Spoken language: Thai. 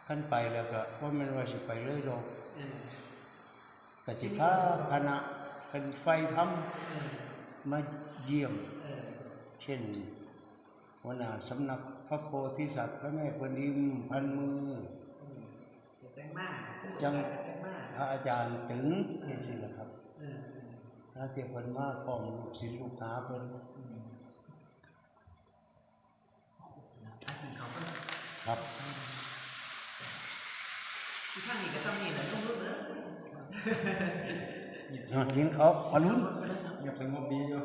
ขั้นไปแล้วก็ว่ามันว่าสิไปเลยดอกกสิพาคณะกันไฟทำมาเยี่ยมเช่นหัวหน้าสำนักพระโพธิสัตว์พระแม่กวนอิมพันมือจังพระอาจารย์ถึงนี่สิละครับถ้าเทียบกันมากของศิลป์ลูกค้าเพิ่นครับที่ท่านนี่ก็ต้องมีแหละต้องรู้นะ ยินเขาอรุณ อย่าไปงบดีอยู่